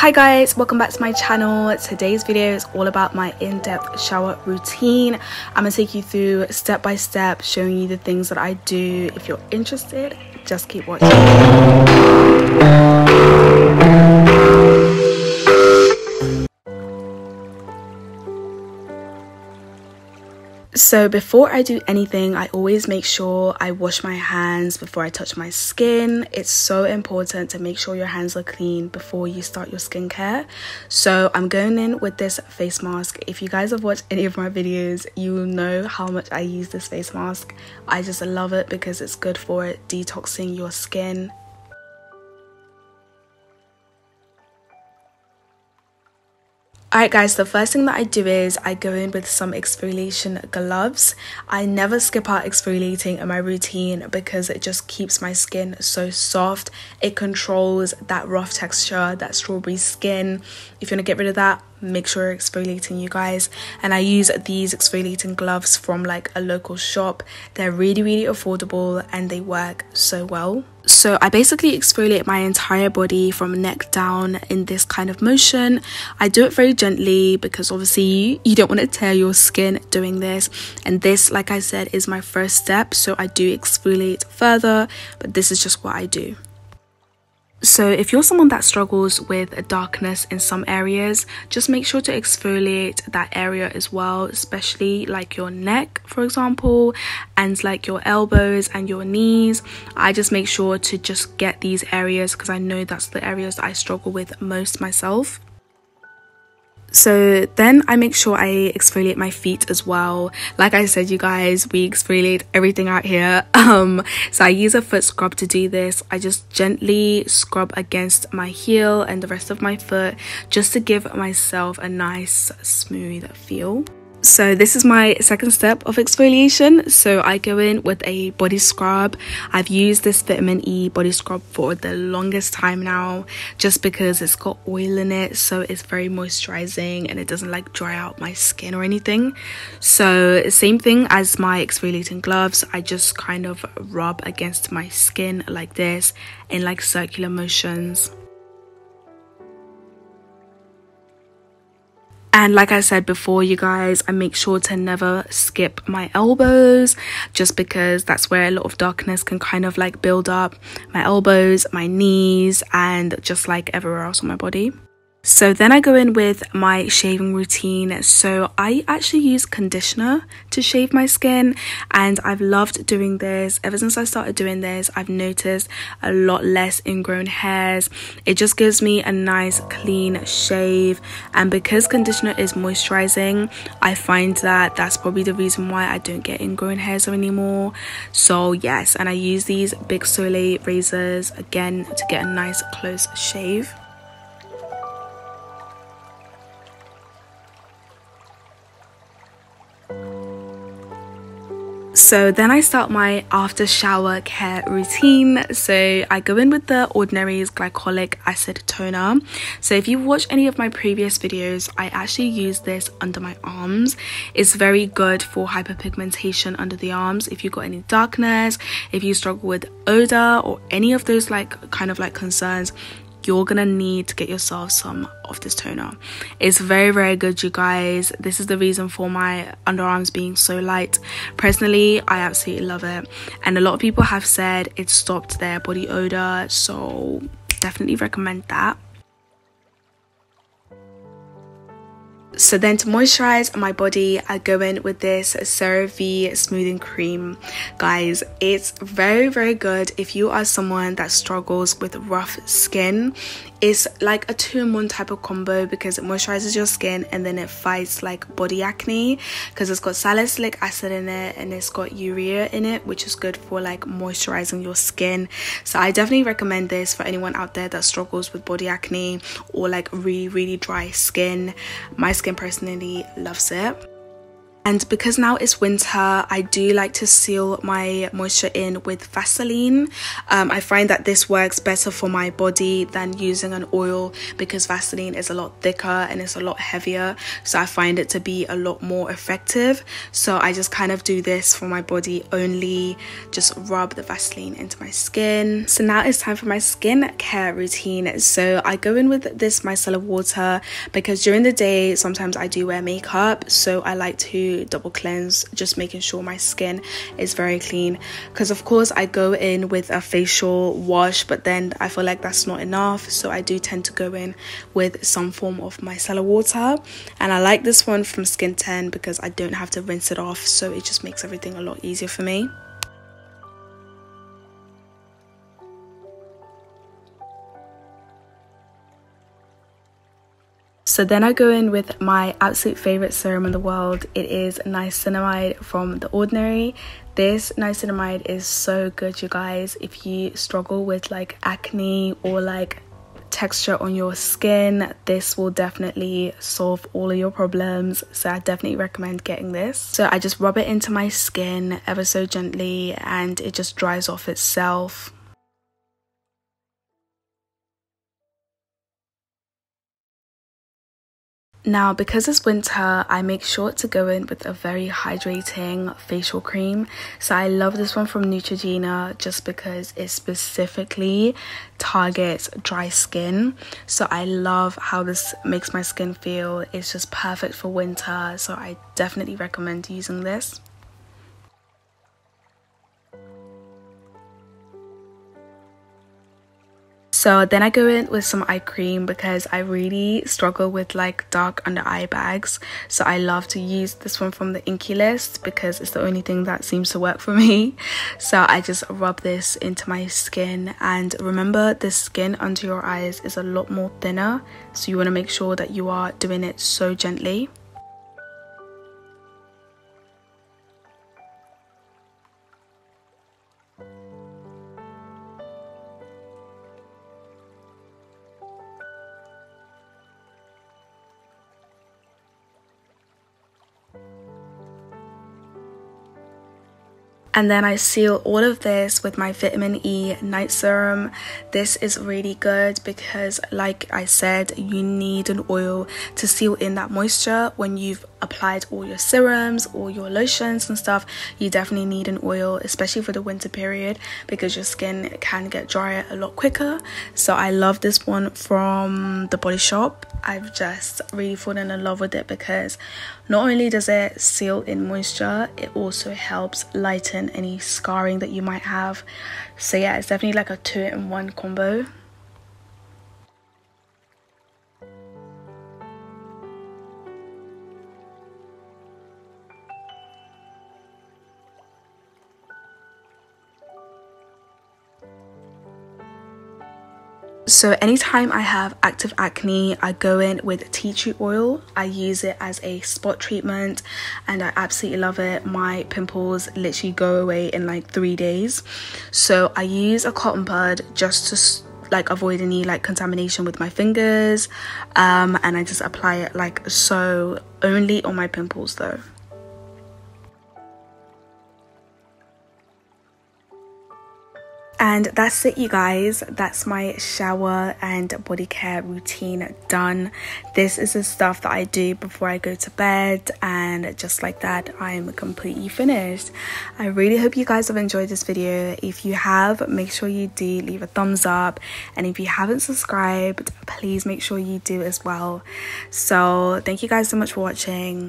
Hi guys, welcome back to my channel. Today's video is all about my in-depth shower routine. I'm gonna take you through step by step, showing you the things that I do. If you're interested, just keep watching. So before I do anything, I always make sure I wash my hands before I touch my skin. It's so important to make sure your hands are clean before you start your skincare. So I'm going in with this face mask. If you guys have watched any of my videos, you will know how much I use this face mask. I just love it because it's good for detoxing your skin. Alright guys, the first thing that I do is I go in with some exfoliation gloves. I never skip out exfoliating in my routine because it just keeps my skin so soft. It controls that rough texture, that strawberry skin. If you want to get rid of that, make sure you're exfoliating, you guys. And I use these exfoliating gloves from like a local shop. They're really affordable and they work so well. So I basically exfoliate my entire body from neck down in this kind of motion. I do it very gently because obviously you don't want to tear your skin doing this. And this, like I said, is my first step. So I do exfoliate further, but this is just what I do. So if you're someone that struggles with darkness in some areas, just make sure to exfoliate that area as well, especially like your neck, for example, and like your elbows and your knees. I just make sure to just get these areas because I know that's the areas that I struggle with most myself. So then I make sure I exfoliate my feet as well. Like I said, you guys, we exfoliate everything out here. So I use a foot scrub to do this. I just gently scrub against my heel and the rest of my foot just to give myself a nice smooth feel. So this is my second step of exfoliation. So I go in with a body scrub. I've used this vitamin E body scrub for the longest time now, just because it's got oil in it, so it's very moisturizing and it doesn't like dry out my skin or anything. So same thing as my exfoliating gloves, I just kind of rub against my skin like this in like circular motions. And like I said before, you guys, I make sure to never skip my elbows, just because that's where a lot of darkness can kind of like build up. My elbows, my knees, and just like everywhere else on my body. So then I go in with my shaving routine. So I actually use conditioner to shave my skin, and I've loved doing this. Ever since I started doing this, I've noticed a lot less ingrown hairs. It just gives me a nice clean shave, and because conditioner is moisturizing, I find that that's probably the reason why I don't get ingrown hairs anymore. So yes, and I use these big Soleil razors again to get a nice close shave. So then I start my after shower care routine. So I go in with the Ordinary's glycolic acid toner. So if you watch any of my previous videos, I actually use this under my arms. It's very good for hyperpigmentation under the arms. If you've got any darkness, if you struggle with odor or any of those like kind of like concerns, you're gonna need to get yourself some of this toner. It's very good, you guys. This is the reason for my underarms being so light. Personally, I absolutely love it, and a lot of people have said it stopped their body odor, so definitely recommend that. So then to moisturize my body, I go in with this CeraVe smoothing cream. Guys, it's very good if you are someone that struggles with rough skin. It's like a 2-in-1 type of combo because it moisturizes your skin and then it fights like body acne, because it's got salicylic acid in it and it's got urea in it, which is good for like moisturizing your skin. So I definitely recommend this for anyone out there that struggles with body acne or like really dry skin. My skin personally loves it. And because now it's winter, I do like to seal my moisture in with Vaseline. I find that this works better for my body than using an oil because Vaseline is a lot thicker and it's a lot heavier. So I find it to be a lot more effective. So I just kind of do this for my body only, just rub the Vaseline into my skin. So now it's time for my skincare routine. So I go in with this micellar water because during the day, sometimes I do wear makeup. So I like to double cleanse, just making sure my skin is very clean, because of course I go in with a facial wash, but then I feel like that's not enough, so I do tend to go in with some form of micellar water. And I like this one from Skin 10 because I don't have to rinse it off, so it just makes everything a lot easier for me. So then I go in with my absolute favorite serum in the world. It is niacinamide from The Ordinary. This niacinamide is so good, you guys. If you struggle with like acne or like texture on your skin, this will definitely solve all of your problems. So I definitely recommend getting this. So I just rub it into my skin ever so gently and it just dries off itself. Now, because it's winter, I make sure to go in with a very hydrating facial cream. So I love this one from Neutrogena just because it specifically targets dry skin. So I love how this makes my skin feel. It's just perfect for winter. So I definitely recommend using this. So then I go in with some eye cream because I really struggle with like dark under eye bags. So I love to use this one from the Inky List because it's the only thing that seems to work for me. So I just rub this into my skin, and remember the skin under your eyes is a lot more thinner. So you want to make sure that you are doing it so gently. And then I seal all of this with my vitamin E night serum. This is really good because, like I said, you need an oil to seal in that moisture. When you've applied all your serums or your lotions and stuff, you definitely need an oil, especially for the winter period, because your skin can get drier a lot quicker. So I love this one from the Body Shop. I've just really fallen in love with it because not only does it seal in moisture, it also helps lighten any scarring that you might have. So yeah, it's definitely like a 2-in-1 combo. So anytime I have active acne, I go in with tea tree oil. I use it as a spot treatment and I absolutely love it. My pimples literally go away in like 3 days. So I use a cotton bud just to like avoid any like contamination with my fingers, and I just apply it like so, only on my pimples though. And that's it, you guys. That's my shower and body care routine done. This is the stuff that I do before I go to bed, and just like that, I'm completely finished. I really hope you guys have enjoyed this video. If you have, make sure you do leave a thumbs up, and if you haven't subscribed, please make sure you do as well. So thank you guys so much for watching.